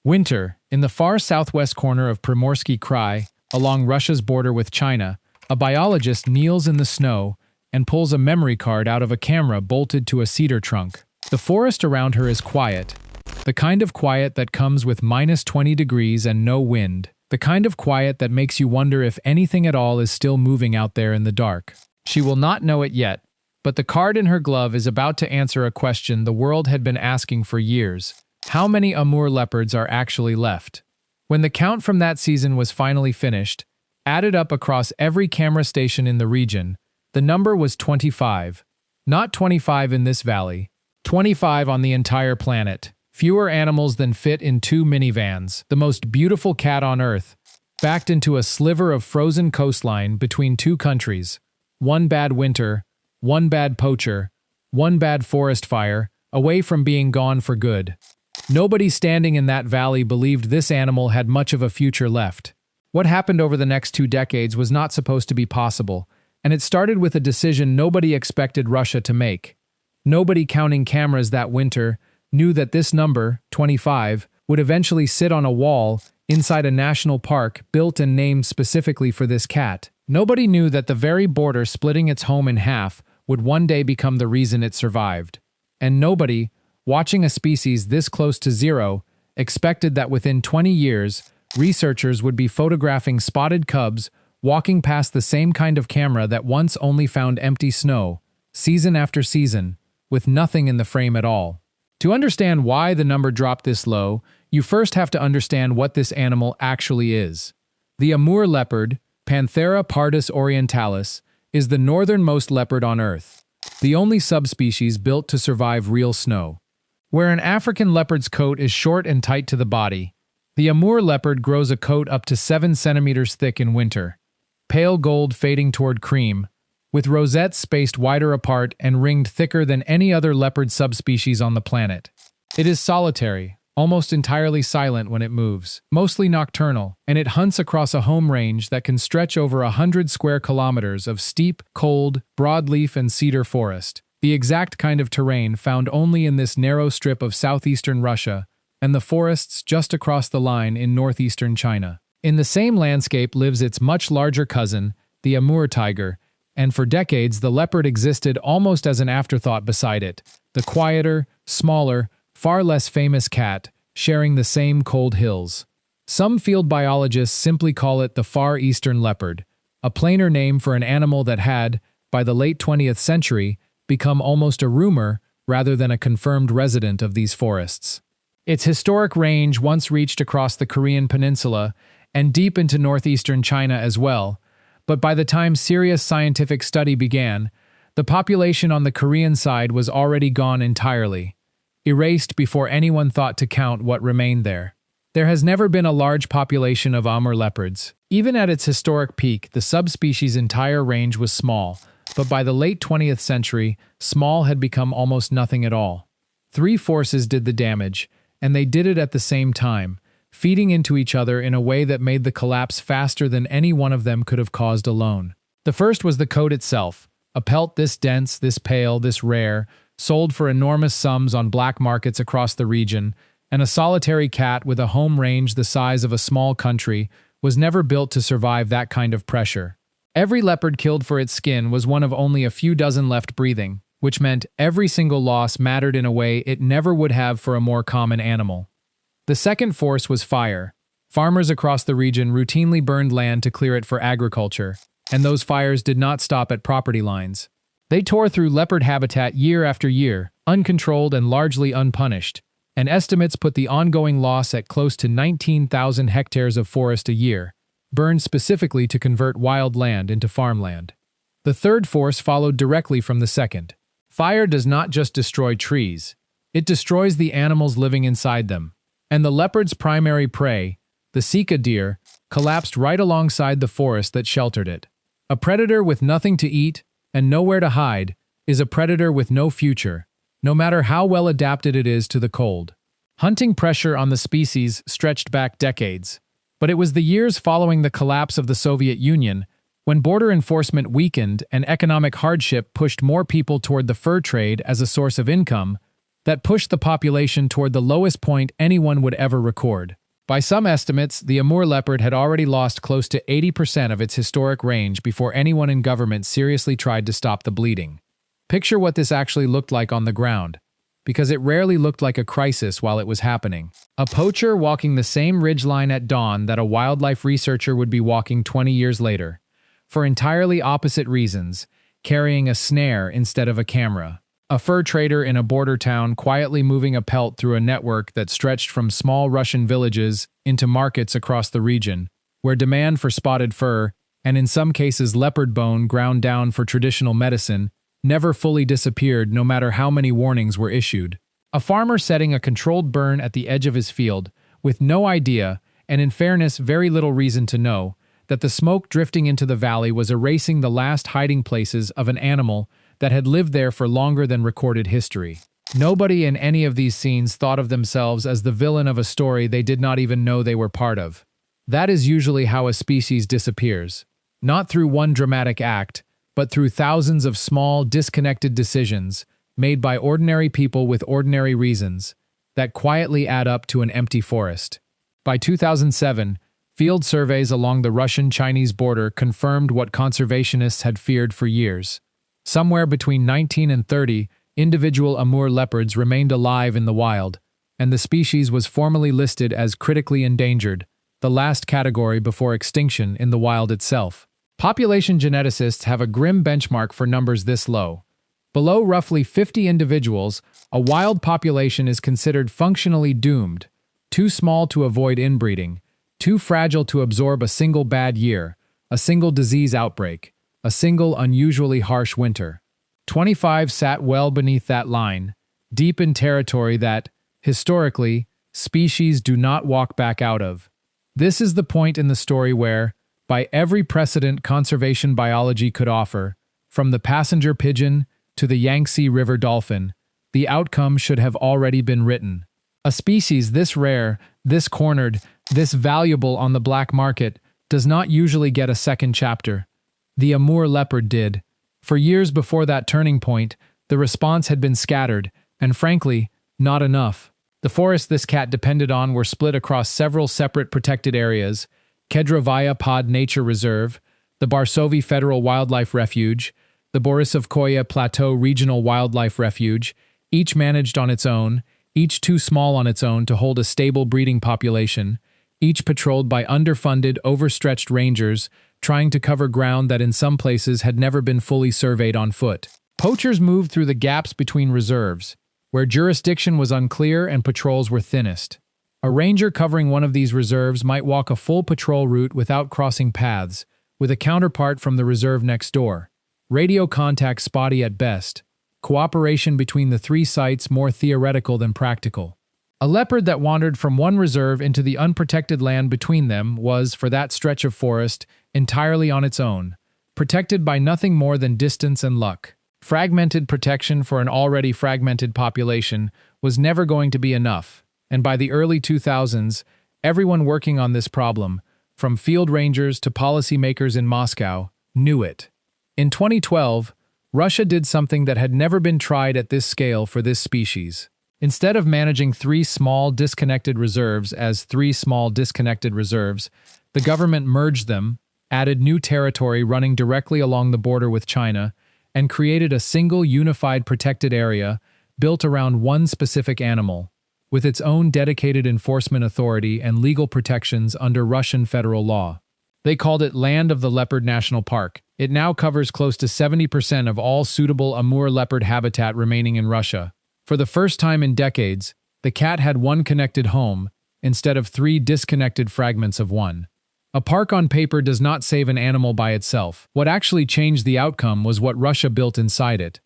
Winter, in the far southwest corner of Primorsky Krai, along Russia's border with China, a biologist kneels in the snow and pulls a memory card out of a camera bolted to a cedar trunk. The forest around her is quiet, the kind of quiet that comes with -20 degrees and no wind, the kind of quiet that makes you wonder if anything at all is still moving out there in the dark. She will not know it yet, but the card in her glove is about to answer a question the world had been asking for years. How many Amur leopards are actually left? When the count from that season was finally finished, added up across every camera station in the region, the number was 25. Not 25 in this valley, 25 on the entire planet. Fewer animals than fit in 2 minivans, the most beautiful cat on Earth, backed into a sliver of frozen coastline between 2 countries. One bad winter, one bad poacher, one bad forest fire, away from being gone for good. Nobody standing in that valley believed this animal had much of a future left. What happened over the next 2 decades was not supposed to be possible, and it started with a decision nobody expected Russia to make. Nobody counting cameras that winter knew that this number, 25, would eventually sit on a wall inside a national park built and named specifically for this cat. Nobody knew that the very border splitting its home in half would one day become the reason it survived. And nobody, watching a species this close to zero, expected that within 20 years, researchers would be photographing spotted cubs walking past the same kind of camera that once only found empty snow, season after season, with nothing in the frame at all. To understand why the number dropped this low, you first have to understand what this animal actually is. The Amur leopard, Panthera pardus orientalis, is the northernmost leopard on Earth, the only subspecies built to survive real snow. Where an African leopard's coat is short and tight to the body, the Amur leopard grows a coat up to 7 centimeters thick in winter, pale gold fading toward cream, with rosettes spaced wider apart and ringed thicker than any other leopard subspecies on the planet. It is solitary, almost entirely silent when it moves, mostly nocturnal, and it hunts across a home range that can stretch over 100 square kilometers of steep, cold, broadleaf and cedar forest, the exact kind of terrain found only in this narrow strip of southeastern Russia and the forests just across the line in northeastern China. In the same landscape lives its much larger cousin, the Amur tiger, and for decades the leopard existed almost as an afterthought beside it, the quieter, smaller, far less famous cat, sharing the same cold hills. Some field biologists simply call it the Far Eastern leopard, a plainer name for an animal that had, by the late 20th century, become almost a rumor rather than a confirmed resident of these forests. Its historic range once reached across the Korean peninsula and deep into northeastern China as well, but by the time serious scientific study began, the population on the Korean side was already gone entirely, erased before anyone thought to count what remained there. There has never been a large population of Amur leopards. Even at its historic peak, the subspecies' entire range was small, but by the late 20th century, small had become almost nothing at all. 3 forces did the damage, and they did it at the same time, feeding into each other in a way that made the collapse faster than any one of them could have caused alone. The first was the coat itself, a pelt this dense, this pale, this rare, sold for enormous sums on black markets across the region, and a solitary cat with a home range the size of a small country was never built to survive that kind of pressure. Every leopard killed for its skin was one of only a few dozen left breathing, which meant every single loss mattered in a way it never would have for a more common animal. The second force was fire. Farmers across the region routinely burned land to clear it for agriculture, and those fires did not stop at property lines. They tore through leopard habitat year after year, uncontrolled and largely unpunished, and estimates put the ongoing loss at close to 19,000 hectares of forest a year, burned specifically to convert wild land into farmland. The third force followed directly from the second. Fire does not just destroy trees, it destroys the animals living inside them. And the leopard's primary prey, the sika deer, collapsed right alongside the forest that sheltered it. A predator with nothing to eat and nowhere to hide is a predator with no future, no matter how well adapted it is to the cold. Hunting pressure on the species stretched back decades, but it was the years following the collapse of the Soviet Union, when border enforcement weakened and economic hardship pushed more people toward the fur trade as a source of income, that pushed the population toward the lowest point anyone would ever record. By some estimates, the Amur leopard had already lost close to 80% of its historic range before anyone in government seriously tried to stop the bleeding. Picture what this actually looked like on the ground, because it rarely looked like a crisis while it was happening. A poacher walking the same ridgeline at dawn that a wildlife researcher would be walking 20 years later, for entirely opposite reasons, carrying a snare instead of a camera. A fur trader in a border town quietly moving a pelt through a network that stretched from small Russian villages into markets across the region, where demand for spotted fur, and in some cases leopard bone ground down for traditional medicine, never fully disappeared no matter how many warnings were issued. A farmer setting a controlled burn at the edge of his field, with no idea, and in fairness very little reason to know, that the smoke drifting into the valley was erasing the last hiding places of an animal that had lived there for longer than recorded history. Nobody in any of these scenes thought of themselves as the villain of a story they did not even know they were part of. That is usually how a species disappears. Not through one dramatic act, but through thousands of small, disconnected decisions made by ordinary people with ordinary reasons that quietly add up to an empty forest. By 2007, field surveys along the Russian-Chinese border confirmed what conservationists had feared for years. Somewhere between 19 and 30, individual Amur leopards remained alive in the wild, and the species was formally listed as critically endangered, the last category before extinction in the wild itself. Population geneticists have a grim benchmark for numbers this low. Below roughly 50 individuals, a wild population is considered functionally doomed, too small to avoid inbreeding, too fragile to absorb a single bad year, a single disease outbreak, a single unusually harsh winter. 25 sat well beneath that line, deep in territory that, historically, species do not walk back out of. This is the point in the story where, by every precedent conservation biology could offer, from the passenger pigeon to the Yangtze River dolphin, the outcome should have already been written. A species this rare, this cornered, this valuable on the black market does not usually get a second chapter. The Amur leopard did. For years before that turning point, the response had been scattered, and frankly, not enough. The forests this cat depended on were split across several separate protected areas: Kedrovaya Pod Nature Reserve, the Barsovi Federal Wildlife Refuge, the Borisovkoye Plateau Regional Wildlife Refuge, each managed on its own, each too small on its own to hold a stable breeding population, each patrolled by underfunded, overstretched rangers trying to cover ground that in some places had never been fully surveyed on foot. Poachers moved through the gaps between reserves, where jurisdiction was unclear and patrols were thinnest. A ranger covering one of these reserves might walk a full patrol route without crossing paths, with a counterpart from the reserve next door. Radio contact spotty at best, cooperation between the three sites more theoretical than practical. A leopard that wandered from one reserve into the unprotected land between them was, for that stretch of forest, entirely on its own, protected by nothing more than distance and luck. Fragmented protection for an already fragmented population was never going to be enough, and by the early 2000s, everyone working on this problem, from field rangers to policymakers in Moscow, knew it. In 2012, Russia did something that had never been tried at this scale for this species. Instead of managing three small disconnected reserves as three small disconnected reserves, the government merged them, added new territory running directly along the border with China, and created a single unified protected area built around one specific animal, with its own dedicated enforcement authority and legal protections under Russian federal law. They called it Land of the Leopard National Park. It now covers close to 70% of all suitable Amur leopard habitat remaining in Russia. For the first time in decades, the cat had one connected home instead of three disconnected fragments of one. A park on paper does not save an animal by itself. What actually changed the outcome was what Russia built inside it.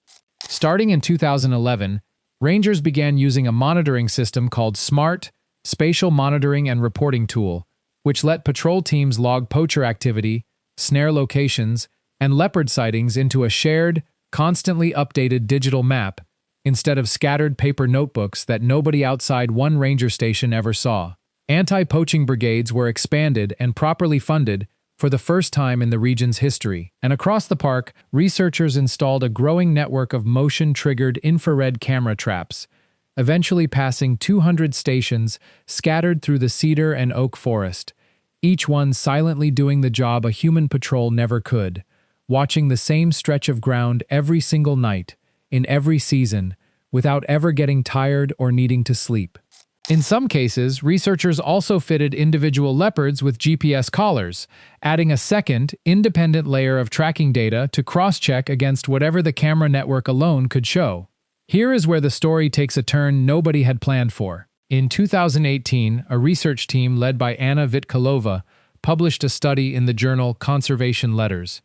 Starting in 2011, rangers began using a monitoring system called SMART, Spatial Monitoring and Reporting Tool, which let patrol teams log poacher activity, snare locations, and leopard sightings into a shared, constantly updated digital map instead of scattered paper notebooks that nobody outside one ranger station ever saw. Anti-poaching brigades were expanded and properly funded for the first time in the region's history, and across the park, researchers installed a growing network of motion-triggered infrared camera traps, eventually passing 200 stations scattered through the cedar and oak forest, each one silently doing the job a human patrol never could, watching the same stretch of ground every single night, in every season, without ever getting tired or needing to sleep. In some cases, researchers also fitted individual leopards with GPS collars, adding a second, independent layer of tracking data to cross-check against whatever the camera network alone could show. Here is where the story takes a turn nobody had planned for. In 2018, a research team led by Anna Vitkalova published a study in the journal Conservation Letters,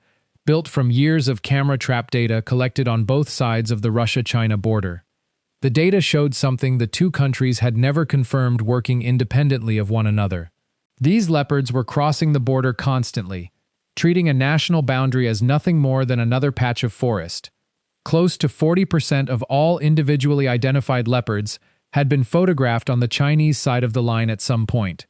built from years of camera trap data collected on both sides of the Russia-China border. The data showed something the two countries had never confirmed working independently of one another. These leopards were crossing the border constantly, treating a national boundary as nothing more than another patch of forest. Close to 40% of all individually identified leopards had been photographed on the Chinese side of the line at some point,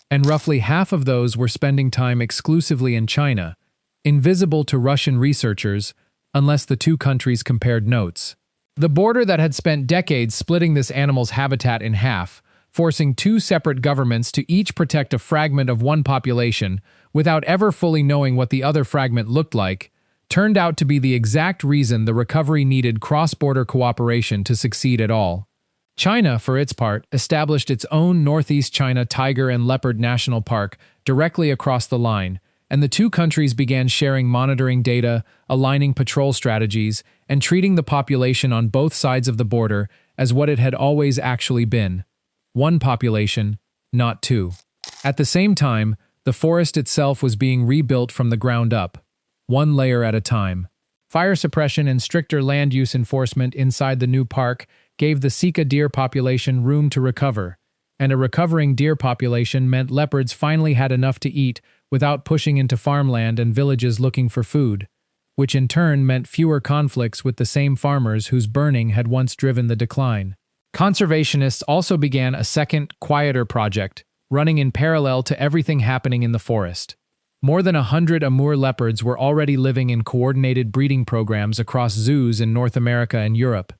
and roughly half of those were spending time exclusively in China, invisible to Russian researchers unless the two countries compared notes. The border that had spent decades splitting this animal's habitat in half, forcing two separate governments to each protect a fragment of one population without ever fully knowing what the other fragment looked like, turned out to be the exact reason the recovery needed cross-border cooperation to succeed at all. China, for its part, established its own Northeast China Tiger and Leopard National Park directly across the line, and the two countries began sharing monitoring data, aligning patrol strategies, and treating the population on both sides of the border as what it had always actually been: one population, not two. At the same time, the forest itself was being rebuilt from the ground up, one layer at a time. Fire suppression and stricter land use enforcement inside the new park gave the Sika deer population room to recover, and a recovering deer population meant leopards finally had enough to eat without pushing into farmland and villages looking for food, which in turn meant fewer conflicts with the same farmers whose burning had once driven the decline. Conservationists also began a second, quieter project, running in parallel to everything happening in the forest. More than 100 Amur leopards were already living in coordinated breeding programs across zoos in North America and Europe,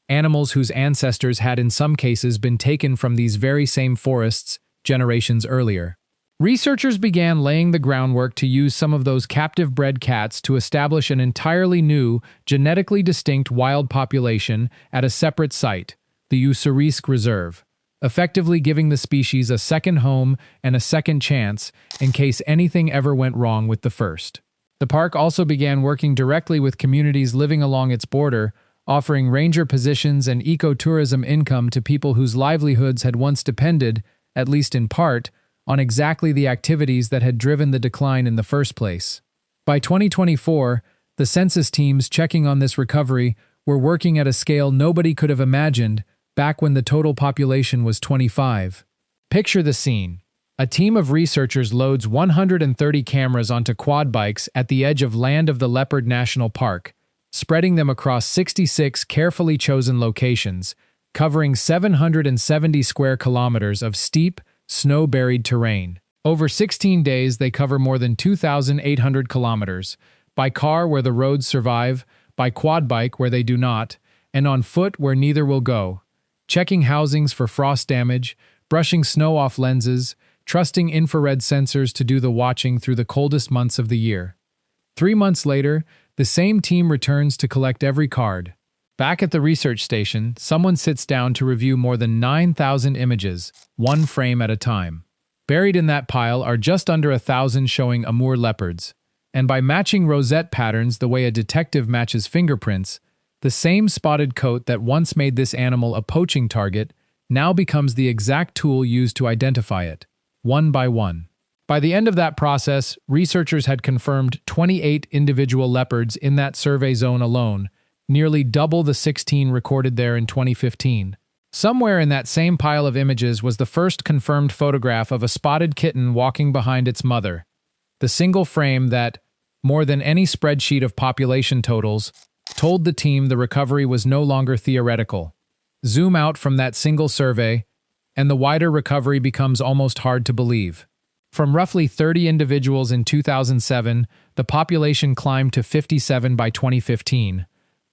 animals whose ancestors had in some cases been taken from these very same forests generations earlier. Researchers began laying the groundwork to use some of those captive-bred cats to establish an entirely new, genetically distinct wild population at a separate site, the Ussurisk Reserve, effectively giving the species a second home and a second chance in case anything ever went wrong with the first. The park also began working directly with communities living along its border, offering ranger positions and ecotourism income to people whose livelihoods had once depended, at least in part, on exactly the activities that had driven the decline in the first place. By 2024, the census teams checking on this recovery were working at a scale nobody could have imagined back when the total population was 25. Picture the scene. A team of researchers loads 130 cameras onto quad bikes at the edge of land of the Leopard National Park, spreading them across 66 carefully chosen locations, covering 770 square kilometers of steep, snow-buried terrain. Over 16 days, they cover more than 2,800 kilometers, by car where the roads survive, by quad bike where they do not, and on foot where neither will go, checking housings for frost damage, brushing snow off lenses, trusting infrared sensors to do the watching through the coldest months of the year. 3 months later, the same team returns to collect every card. Back at the research station, someone sits down to review more than 9,000 images, one frame at a time. Buried in that pile are just under 1,000 showing Amur leopards, and by matching rosette patterns the way a detective matches fingerprints, the same spotted coat that once made this animal a poaching target now becomes the exact tool used to identify it, one by one. By the end of that process, researchers had confirmed 28 individual leopards in that survey zone alone, nearly double the 16 recorded there in 2015. Somewhere in that same pile of images was the first confirmed photograph of a spotted kitten walking behind its mother, the single frame that, more than any spreadsheet of population totals, told the team the recovery was no longer theoretical. Zoom out from that single survey, and the wider recovery becomes almost hard to believe. From roughly 30 individuals in 2007, the population climbed to 57 by 2015.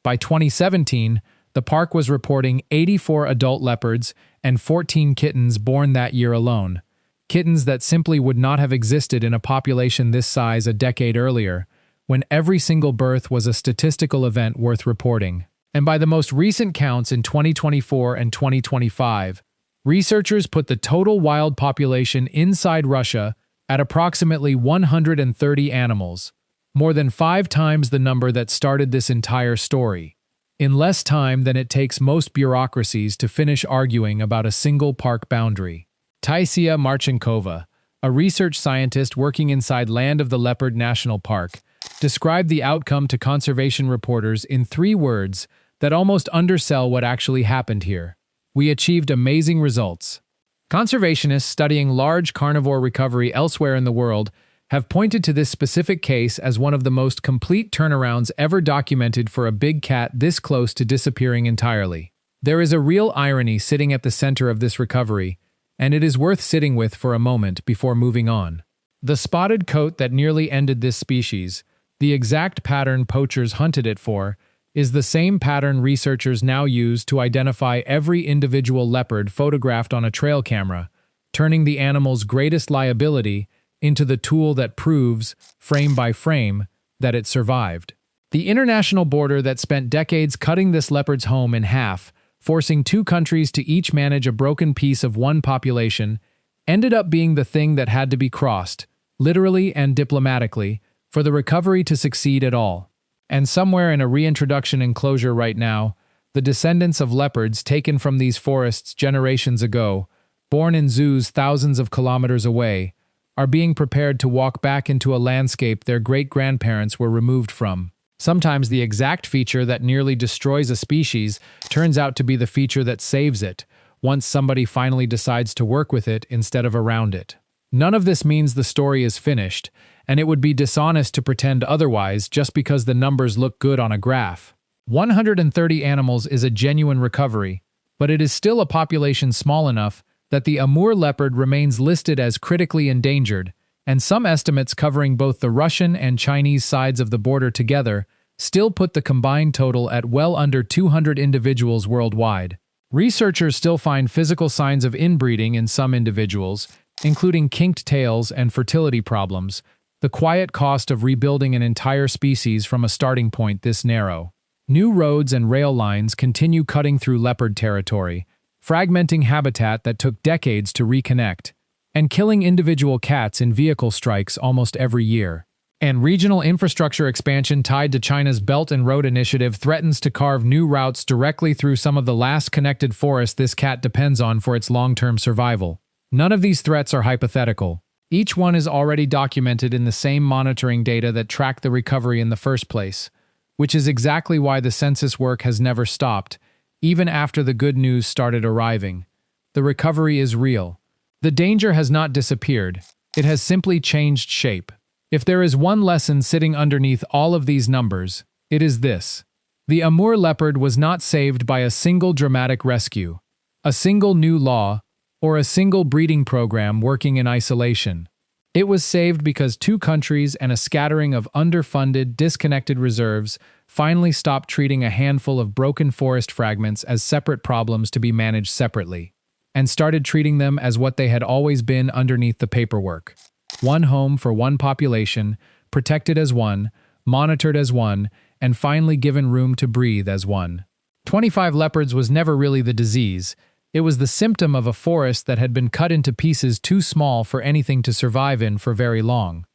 By 2017, the park was reporting 84 adult leopards and 14 kittens born that year alone. Kittens that simply would not have existed in a population this size a decade earlier, when every single birth was a statistical event worth reporting. And by the most recent counts in 2024 and 2025, researchers put the total wild population inside Russia at approximately 130 animals, more than 5 times the number that started this entire story, in less time than it takes most bureaucracies to finish arguing about a single park boundary. Taisia Marchenkova, a research scientist working inside Land of the Leopard National Park, described the outcome to conservation reporters in 3 words that almost undersell what actually happened here. We achieved amazing results. Conservationists studying large carnivore recovery elsewhere in the world have pointed to this specific case as one of the most complete turnarounds ever documented for a big cat this close to disappearing entirely. There is a real irony sitting at the center of this recovery, and it is worth sitting with for a moment before moving on. The spotted coat that nearly ended this species, the exact pattern poachers hunted it for, is the same pattern researchers now use to identify every individual leopard photographed on a trail camera, turning the animal's greatest liability into the tool that proves, frame by frame, that it survived. The international border that spent decades cutting this leopard's home in half, forcing 2 countries to each manage a broken piece of one population, ended up being the thing that had to be crossed, literally and diplomatically, for the recovery to succeed at all. And somewhere in a reintroduction enclosure right now, the descendants of leopards taken from these forests generations ago, born in zoos thousands of kilometers away, are being prepared to walk back into a landscape their great-grandparents were removed from. Sometimes the exact feature that nearly destroys a species turns out to be the feature that saves it, once somebody finally decides to work with it instead of around it. None of this means the story is finished, and it would be dishonest to pretend otherwise just because the numbers look good on a graph. 130 animals is a genuine recovery, but it is still a population small enough that the Amur leopard remains listed as critically endangered, and some estimates covering both the Russian and Chinese sides of the border together still put the combined total at well under 200 individuals worldwide. Researchers still find physical signs of inbreeding in some individuals, including kinked tails and fertility problems, the quiet cost of rebuilding an entire species from a starting point this narrow. New roads and rail lines continue cutting through leopard territory, fragmenting habitat that took decades to reconnect, and killing individual cats in vehicle strikes almost every year. And regional infrastructure expansion tied to China's Belt and Road Initiative threatens to carve new routes directly through some of the last connected forests this cat depends on for its long-term survival. None of these threats are hypothetical. Each one is already documented in the same monitoring data that tracked the recovery in the first place, which is exactly why the census work has never stopped, even after the good news started arriving. The recovery is real. The danger has not disappeared. It has simply changed shape. If there is one lesson sitting underneath all of these numbers, it is this. The Amur leopard was not saved by a single dramatic rescue, a single new law, or a single breeding program working in isolation. It was saved because 2 countries and a scattering of underfunded, disconnected reserves finally stopped treating a handful of broken forest fragments as separate problems to be managed separately, and started treating them as what they had always been underneath the paperwork. One home for one population, protected as one, monitored as one, and finally given room to breathe as one. 25 leopards was never really the disease. It was the symptom of a forest that had been cut into pieces too small for anything to survive in for very long.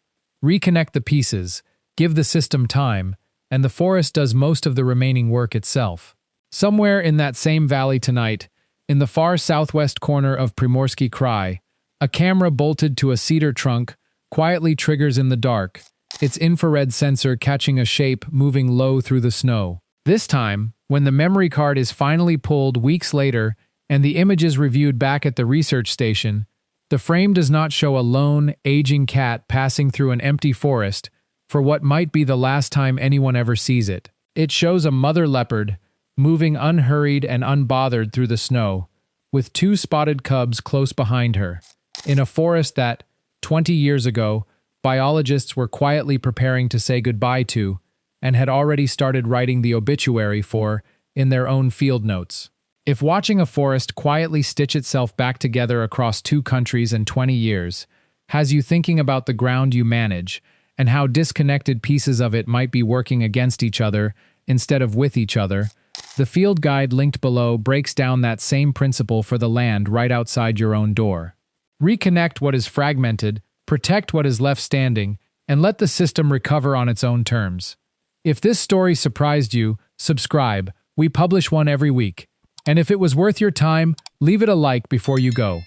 Reconnect the pieces, give the system time, and the forest does most of the remaining work itself. Somewhere in that same valley tonight, in the far southwest corner of Primorsky Krai, a camera bolted to a cedar trunk quietly triggers in the dark, its infrared sensor catching a shape moving low through the snow. This time, when the memory card is finally pulled weeks later and the image is reviewed back at the research station, the frame does not show a lone, aging cat passing through an empty forest for what might be the last time anyone ever sees it. It shows a mother leopard, moving unhurried and unbothered through the snow, with 2 spotted cubs close behind her, in a forest that, 20 years ago, biologists were quietly preparing to say goodbye to, and had already started writing the obituary for, in their own field notes. If watching a forest quietly stitch itself back together across 2 countries in 20 years has you thinking about the ground you manage and how disconnected pieces of it might be working against each other instead of with each other, the field guide linked below breaks down that same principle for the land right outside your own door. Reconnect what is fragmented, protect what is left standing, and let the system recover on its own terms. If this story surprised you, subscribe. We publish one every week. And if it was worth your time, leave it a like before you go.